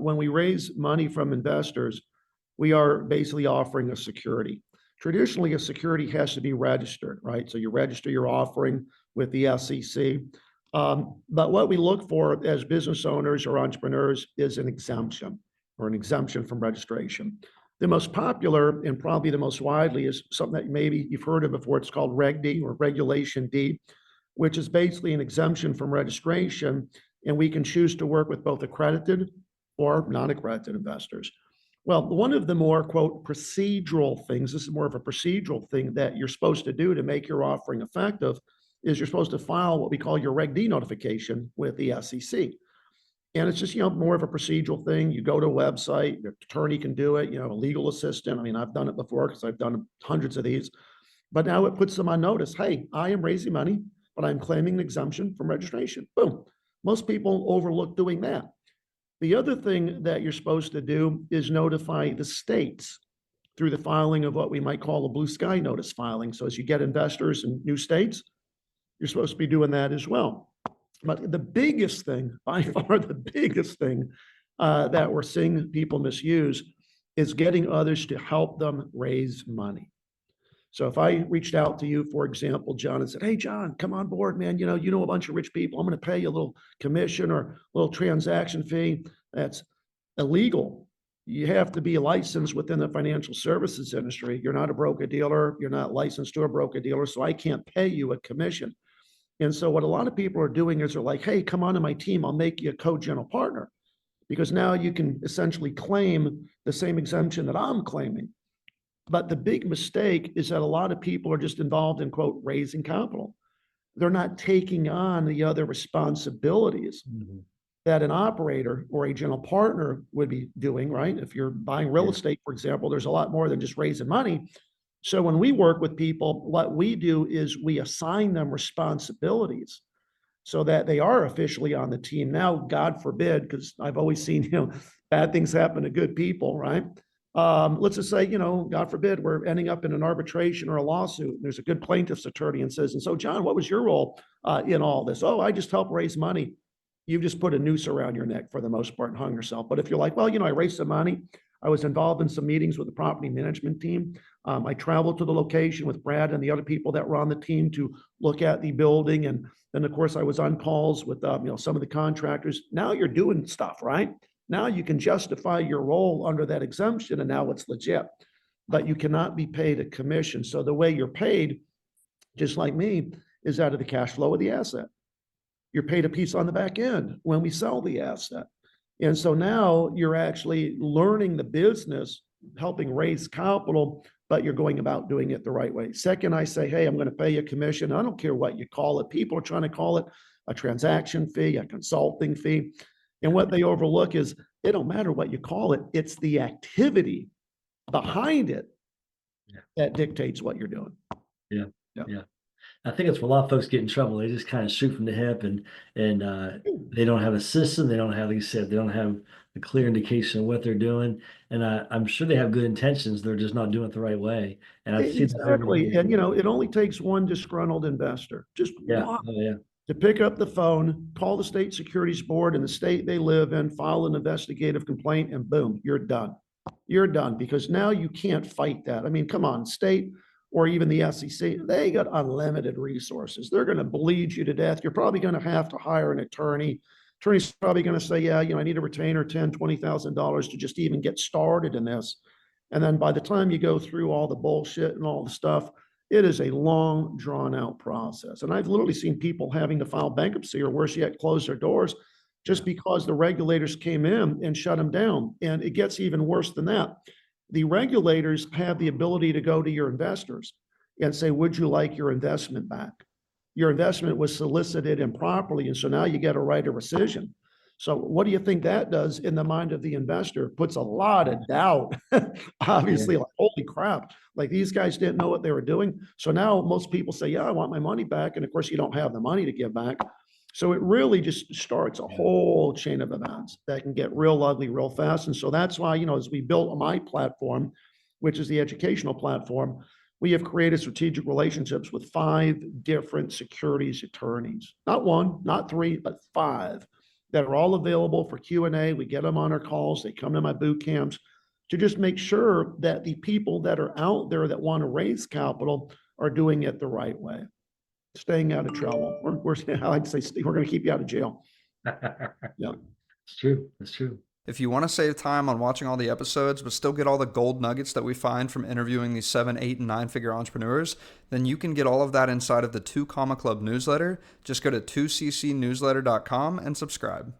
When we raise money from investors, we are basically offering a security. Traditionally, a security has to be registered, right? So you register your offering with the SEC. But what we look for as business owners or entrepreneurs is an exemption or an exemption from registration. The most popular and probably the most widely is something that maybe you've heard of before. It's called Reg D or Regulation D, which is basically an exemption from registration. And we can choose to work with both accredited or non-accredited investors. Well, one of the more, quote, procedural things, this is more of a procedural thing that you're supposed to do to make your offering effective, is you're supposed to file what we call your Reg D notification with the SEC. And it's just, more of a procedural thing. You go to a website, your attorney can do it, a legal assistant. I mean, I've done it before because I've done hundreds of these. But now it puts them on notice. Hey, I am raising money, but I'm claiming an exemption from registration. Boom. Most people overlook doing that. The other thing that you're supposed to do is notify the states through the filing of what we might call a blue sky notice filing. So as you get investors in new states, you're supposed to be doing that as well. But the biggest thing, by far the biggest thing that we're seeing people misuse is getting others to help them raise money. So if I reached out to you, for example, John, and said, hey, John, come on board, man. You know a bunch of rich people. I'm going to pay you a little commission or a little transaction fee. That's illegal. You have to be licensed within the financial services industry. You're not a broker-dealer. You're not licensed to a broker-dealer, so I can't pay you a commission. And so what a lot of people are doing is they're like, hey, come on to my team. I'll make you a co-general partner, because now you can essentially claim the same exemption that I'm claiming. But the big mistake is that a lot of people are just involved in, quote, raising capital. They're not taking on the other responsibilities that an operator or a general partner would be doing, right? If you're buying real estate, for example, there's a lot more than just raising money. So when we work with people, what we do is we assign them responsibilities so that they are officially on the team. Now, God forbid, because I've always seen, bad things happen to good people, right? Let's just say, God forbid, we're ending up in an arbitration or a lawsuit. There's a good plaintiff's attorney and says, and so, John, what was your role in all this? Oh, I just helped raise money. You've just put a noose around your neck for the most part and hung yourself. But if you're like, well, I raised some money. I was involved in some meetings with the property management team. I traveled to the location with Brad and the other people that were on the team to look at the building. And then, of course, I was on calls with, some of the contractors. Now you're doing stuff, right? Now you can justify your role under that exemption, and now it's legit. But you cannot be paid a commission. So the way you're paid, just like me, is out of the cash flow of the asset. You're paid a piece on the back end when we sell the asset. And so now you're actually learning the business, helping raise capital, but you're going about doing it the right way. Second, I say, hey, I'm going to pay you a commission. I don't care what you call it. People are trying to call it a transaction fee, a consulting fee. And what they overlook is it don't matter what you call it. It's the activity behind it that dictates what you're doing. Yeah. I think it's where a lot of folks get in trouble. They just kind of shoot from the hip, and they don't have a system. They don't have, like you said, they don't have a clear indication of what they're doing. And I'm sure they have good intentions. They're just not doing it the right way. And I've seen that Exactly. And it only takes one disgruntled investor, just one, to pick up the phone, call the state securities board in the state they live in, file an investigative complaint, and boom, you're done. You're done, because now you can't fight that. I mean, come on, state or even the SEC, they got unlimited resources. They're going to bleed you to death. You're probably going to have to hire an attorney. Attorney's probably going to say, yeah, I need a retainer, $10,000, $20,000 to just even get started in this. And then by the time you go through all the bullshit and all the stuff, it is a long, drawn out process. And I've literally seen people having to file bankruptcy or worse yet, close their doors just because the regulators came in and shut them down. And it gets even worse than that. The regulators have the ability to go to your investors and say, would you like your investment back? Your investment was solicited improperly, and so now you get a right of rescission. So what do you think that does in the mind of the investor? Puts a lot of doubt, obviously, like, holy crap, like these guys didn't know what they were doing. So now most people say, yeah, I want my money back. And of course, you don't have the money to give back. So it really just starts a whole chain of events that can get real ugly real fast. And so that's why, as we built my platform, which is the educational platform, we have created strategic relationships with 5 different securities attorneys, not one, not 3, but 5. that are all available for Q&A. We get them on our calls. They come to my boot camps to just make sure that the people that are out there that want to raise capital are doing it the right way, staying out of trouble. I like to say, we're going to keep you out of jail. Yeah. It's true. It's true. If you want to save time on watching all the episodes, but still get all the gold nuggets that we find from interviewing these 7, 8, and 9-figure entrepreneurs, then you can get all of that inside of the 2 Comma Club newsletter. Just go to 2ccnewsletter.com and subscribe.